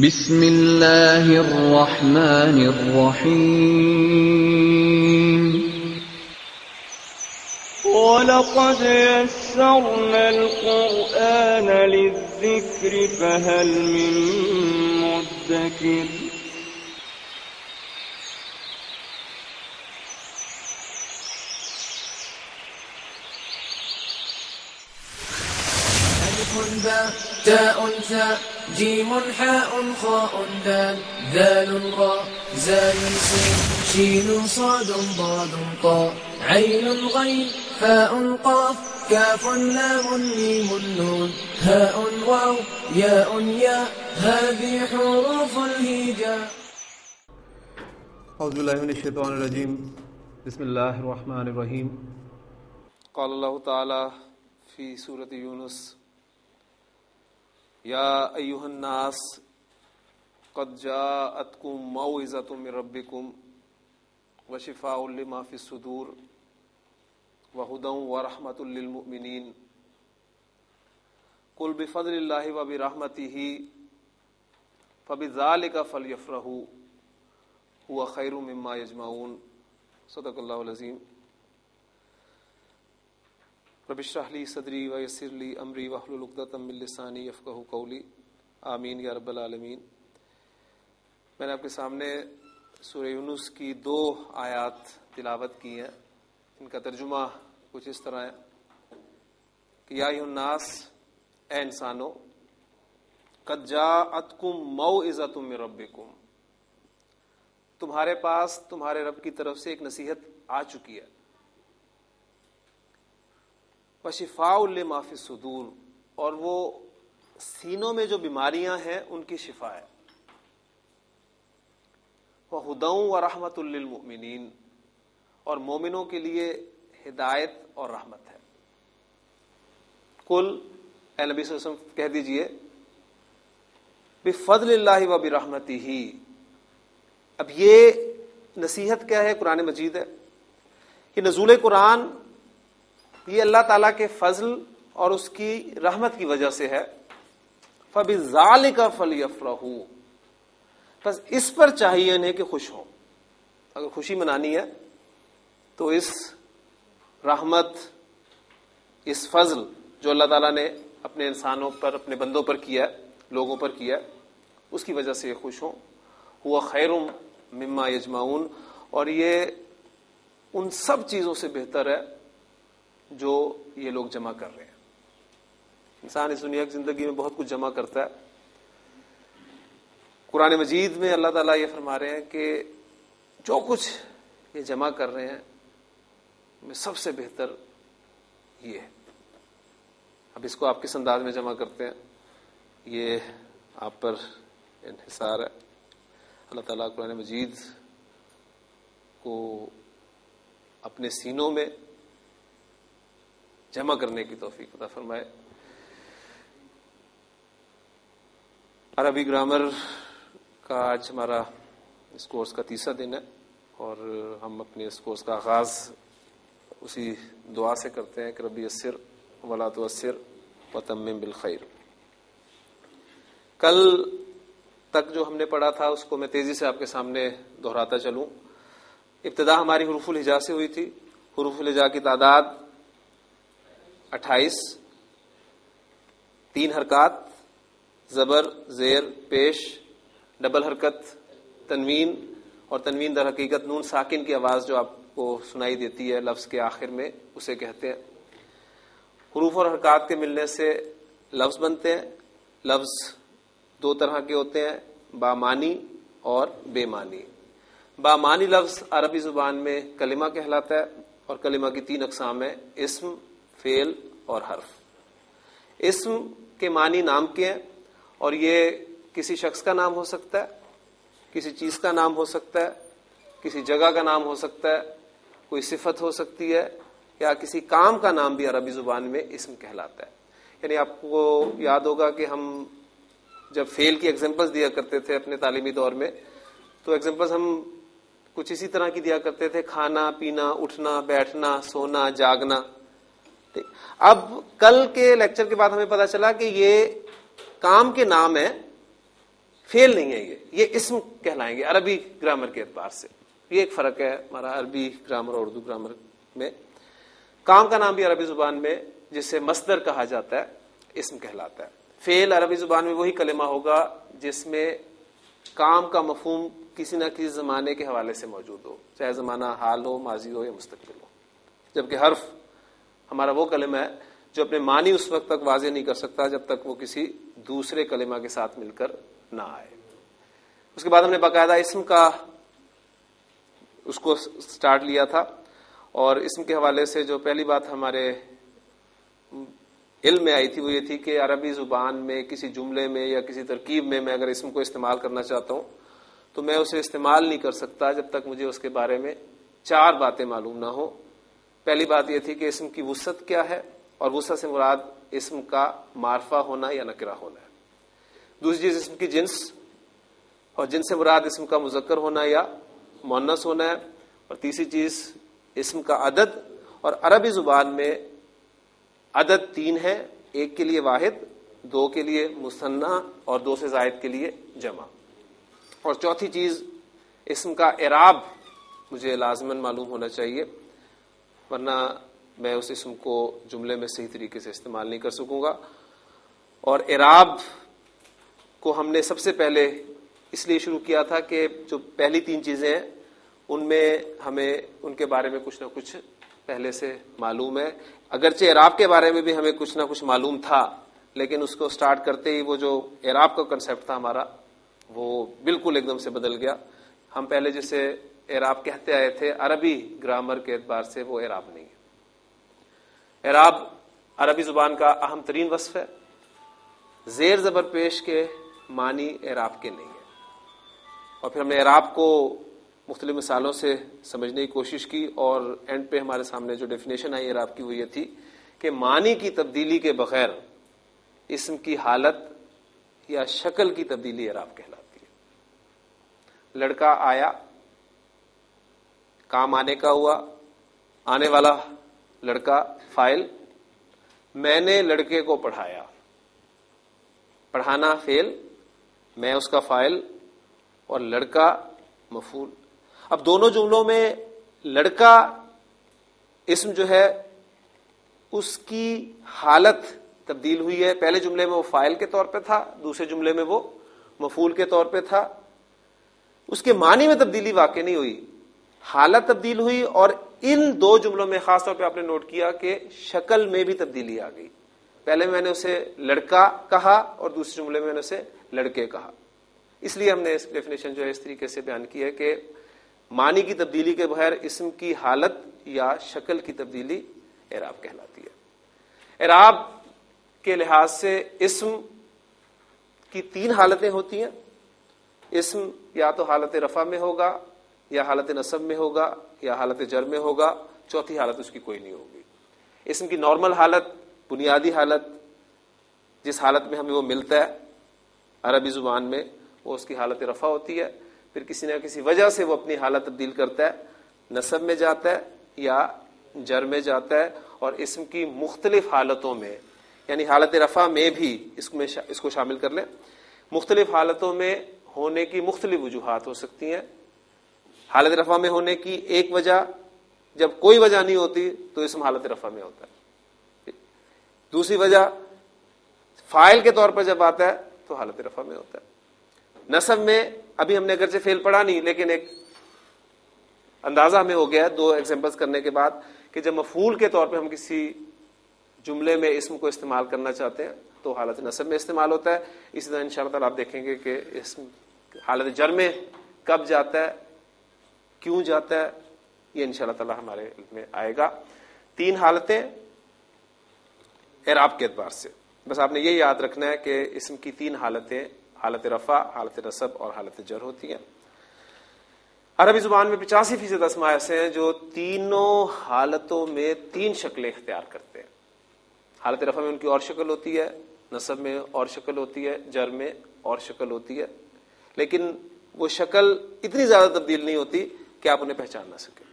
بسم اللہ الرحمن الرحیم وَلَقَدْ يَسَّرْنَا الْقُرْآنَ لِلذِّكْرِ فَهَلْ مِن مُّدَّكِرٍ تاء ثاء جيم حاء خاء دال ذال راء زال سين شين صاد ضاد طاء عين غين فاء قاف كاف لام ميم نون هاء واو ياء ياء هذه حروف الهجاء. اعوذ باللہ من الشیطان الرجیم بسم اللہ الرحمن الرحیم. قال اللہ تعالی فی سورۃ یونس یا ایھا الناس قد جاءتکم موعظۃ من ربکم وشفاء لما فی الصدور وہدی ورحمۃ للمؤمنین قل بفضل اللہ وبرحمتہ فبذلک فلیفرحوا هو خیر مما یجمعون. صدق اللہ العظیم. رب اشرح لی صدری ویسر لی امری واحلل عقدۃ من لسانی یفقہوا قولی. آمین یا رب العالمین. میں نے آپ کے سامنے سورہ یونس کی 2 آیات تلاوت کی ہیں. ان کا ترجمہ کچھ اس طرح ہے کہ یا ایھا الناس، اے انسانو، قد جاءتکم موعظۃ من ربکم، تمہارے پاس تمہارے رب کی طرف سے ایک نصیحت آ چکی ہے. وشفاء لما فی الصدور، اور وہ سینوں میں جو بیماریاں ہیں ان کی شفا ہے. وہدی ورحمۃ للمؤمنین، اور مومنوں کے لیے ہدایت اور رحمت ہے. قل، اے نبی صلی اللہ علیہ وسلم کہہ دیجئے، بفضل اللہ وبرحمتہ. اب یہ نصیحت کیا ہے؟ قرآن مجید ہے. کہ نزول قرآن یہ اللہ تعالیٰ کے فضل اور اس کی رحمت کی وجہ سے ہے. فَبِذَلِكَ فَلْيَفْرَحُوا، بس اس پر چاہیے انہیں کہ خوش ہوں. اگر خوشی منانی ہے تو اس رحمت، اس فضل جو اللہ تعالیٰ نے اپنے انسانوں پر، اپنے بندوں پر کیا ہے، لوگوں پر کیا ہے، اس کی وجہ سے یہ خوش ہوں. ہوا خیر مما یجمعون، اور یہ ان سب چیزوں سے بہتر ہے جو یہ لوگ جمع کر رہے ہیں. انسان اس دنیا کی زندگی میں بہت کچھ جمع کرتا ہے. قرآن مجید میں اللہ تعالیٰ یہ فرما رہے ہیں کہ جو کچھ یہ جمع کر رہے ہیں میں سب سے بہتر یہ ہے. اب اس کو آپ کس انداز میں جمع کرتے ہیں یہ آپ پر انحصار ہے. اللہ تعالیٰ قرآن مجید کو اپنے سینوں میں جمع کرنے کی توفیق عطا فرمائے. عربی گرامر کا آج ہمارا اس کورس کا 3را دن ہے، اور ہم اپنے اس کورس کا آغاز اسی دعا سے کرتے ہیں کہ ربی یسر ولا تعسر وتمم بالخیر. کل تک جو ہم نے پڑھا تھا اس کو میں تیزی سے آپ کے سامنے دہراتا چلوں. ابتدا ہماری حروف الہجا سے ہوئی تھی. حروف الہجا کی تعداد 28، 3 حرکات، زبر، زیر، پیش، ڈبل حرکت، تنوین، اور تنوین در حقیقت نون ساکن کی آواز جو آپ کو سنائی دیتی ہے لفظ کے آخر میں، اسے کہتے ہیں. حروف اور حرکات کے ملنے سے لفظ بنتے ہیں. لفظ 2 طرح کے ہوتے ہیں، بامانی اور بے معنی. بامانی لفظ عربی زبان میں کلمہ کہلاتا ہے، اور کلمہ کی 3 اقسام ہیں: اسم، فعل اور حرف. اسم کے معنی نام کے ہیں، اور یہ کسی شخص کا نام ہو سکتا ہے، کسی چیز کا نام ہو سکتا ہے، کسی جگہ کا نام ہو سکتا ہے، کوئی صفت ہو سکتی ہے، یا کسی کام کا نام بھی عربی زبان میں اسم کہلاتا ہے. یعنی آپ کو یاد ہوگا کہ ہم جب فعل کی ایگزامپلز دیا کرتے تھے اپنے تعلیمی دور میں، تو ایگزامپلز ہم کچھ اسی طرح کی دیا کرتے تھے: کھانا، پینا، اٹھنا، بیٹھنا، سونا، جاگنا. اب کل کے لیکچر کے بعد ہمیں پتا چلا کہ یہ کام کے نام ہیں، فعل نہیں ہے یہ اسم کہلائیں گے عربی گرامر کے اعتبار سے. یہ ایک فرق ہے ہمارا عربی گرامر اور اردو گرامر میں. کام کا نام بھی عربی زبان میں جسے مصدر کہا جاتا ہے اسم کہلاتا ہے. فعل عربی زبان میں وہی کلمہ ہوگا جس میں کام کا مفہوم کسی نہ کسی زمانے کے حوالے سے موجود ہو، چاہے زمانہ حال ہو، ماضی ہو یا مستقبل ہو. جبکہ حرف ہمارا وہ کلمہ ہے جو اپنے معنی اس وقت تک واضح نہیں کر سکتا جب تک وہ کسی دوسرے کلمہ کے ساتھ مل کر نہ آئے. اس کے بعد ہم نے باقاعدہ اسم کا اس کو سٹارٹ لیا تھا، اور اسم کے حوالے سے جو پہلی بات ہمارے علم میں آئی تھی وہ یہ تھی کہ عربی زبان میں کسی جملے میں یا کسی ترکیب میں اگر اسم کو استعمال کرنا چاہتا ہوں تو میں اسے استعمال نہیں کر سکتا جب تک مجھے اس کے بارے میں 4 باتیں معلوم نہ ہو. پہلی بات یہ تھی کہ اسم کی وسعت کیا ہے، اور وسعت سے مراد اسم کا معرفہ ہونا یا نکرہ ہونا ہے. دوسری چیز اسم کی جنس، اور جنس سے مراد اسم کا مذکر ہونا یا مؤنث ہونا ہے. اور تیسری چیز اسم کا عدد، اور عربی زبان میں عدد 3 ہے، 1 کے لیے واحد، 2 کے لیے مثنی اور 2 سے زائد کے لیے جمع. اور چوتھی چیز اسم کا اعراب مجھے لازماً معلوم ہونا چاہیے، ورنہ میں اس اسم کو جملے میں صحیح طریقے سے استعمال نہیں کر سکوں گا. اور اعراب کو ہم نے سب سے پہلے اس لیے شروع کیا تھا کہ جو پہلی 3 چیزیں ہیں ان میں ہمیں ان کے بارے میں کچھ نہ کچھ پہلے سے معلوم ہے. اگرچہ اعراب کے بارے میں بھی ہمیں کچھ نہ کچھ معلوم تھا، لیکن اس کو سٹارٹ کرتے ہی وہ جو اعراب کا کنسیپٹ تھا ہمارا وہ بالکل ایک دم سے بدل گیا. ہم پہلے جسے اعراب کہتے آئے تھے عربی گرامر کے اعتبار سے وہ اعراب نہیں ہے. اعراب عربی زبان کا اہم ترین وصف ہے. زیر زبر پیش کے معنی اعراب کے نہیں ہے. اور پھر ہم نے اعراب کو مختلف مثالوں سے سمجھنے کی کوشش کی، اور اینڈ پہ ہمارے سامنے جو ڈیفینیشن آئی اعراب کی وہ یہ تھی کہ معنی کی تبدیلی کے بغیر اسم کی حالت یا شکل کی تبدیلی اعراب کہلاتی ہے. لڑکا آیا، کام آنے کا ہوا، آنے والا لڑکا فاعل، میں نے لڑکے کو پڑھایا، پڑھانا فعل، میں اس کا فاعل اور لڑکا مفعول. اب دونوں جملوں میں لڑکا اسم جو ہے اس کی حالت تبدیل ہوئی ہے. پہلے جملے میں وہ فاعل کے طور پہ تھا، دوسرے جملے میں وہ مفعول کے طور پہ تھا. اس کے معنی میں تبدیلی واقع نہیں ہوئی، حالت تبدیل ہوئی. اور ان 2 جملوں میں خاص طور پہ آپ نے نوٹ کیا کہ شکل میں بھی تبدیلی آ گئی. پہلے میں نے اسے لڑکا کہا اور دوسرے جملے میں نے اسے لڑکے کہا. اس لیے ہم نے اس ڈیفینیشن جو ہے اس طریقے سے بیان کی ہے کہ معنی کی تبدیلی کے بغیر اسم کی حالت یا شکل کی تبدیلی اعراب کہلاتی ہے. اعراب کے لحاظ سے اسم کی 3 حالتیں ہوتی ہیں. اسم یا تو حالت رفع میں ہوگا، یا حالت نصب میں ہوگا، یا حالت جر میں ہوگا. چوتھی حالت اس کی کوئی نہیں ہوگی. اسم کی نارمل حالت، بنیادی حالت، جس حالت میں ہمیں وہ ملتا ہے عربی زبان میں، وہ اس کی حالت رفع ہوتی ہے. پھر کسی نہ کسی وجہ سے وہ اپنی حالت تبدیل کرتا ہے، نصب میں جاتا ہے یا جر میں جاتا ہے. اور اسم کی مختلف حالتوں میں، یعنی حالت رفع میں بھی اس کو شامل کر لیں، مختلف حالتوں میں ہونے کی مختلف وجوہات ہو سکتی ہیں. حالت رفع میں ہونے کی ایک وجہ، جب کوئی وجہ نہیں ہوتی تو اسم حالت رفع میں ہوتا ہے. دوسری وجہ فاعل کے طور پر جب آتا ہے تو حالت رفع میں ہوتا ہے. نصب میں ابھی ہم نے اگرچہ فعل پڑھا نہیں، لیکن ایک اندازہ ہمیں ہو گیا 2 ایگزامپلس کرنے کے بعد کہ جب مفعول کے طور پہ ہم کسی جملے میں اسم کو استعمال کرنا چاہتے ہیں تو حالت نصب میں استعمال ہوتا ہے. اسی طرح انشاءاللہ تعالی آپ دیکھیں گے کہ اسم حالت جر میں کب جاتا ہے، کیوں جاتا ہے، یہ انشاءاللہ تعالی ہمارے علم میں آئے گا. 3 حالتیں اعراب کے اعتبار سے. بس آپ نے یہ یاد رکھنا ہے کہ اسم کی 3 حالتیں حالت رفع، حالت نصب اور حالت جر ہوتی ہیں. عربی زبان میں 85% اسماء ایسے ہیں جو تینوں حالتوں میں 3 شکلیں اختیار کرتے ہیں. حالت رفع میں ان کی اور شکل ہوتی ہے، نصب میں اور شکل ہوتی ہے، جر میں اور شکل ہوتی ہے، لیکن وہ شکل اتنی زیادہ تبدیل نہیں ہوتی کہ آپ انہیں پہچان نہ سکیں.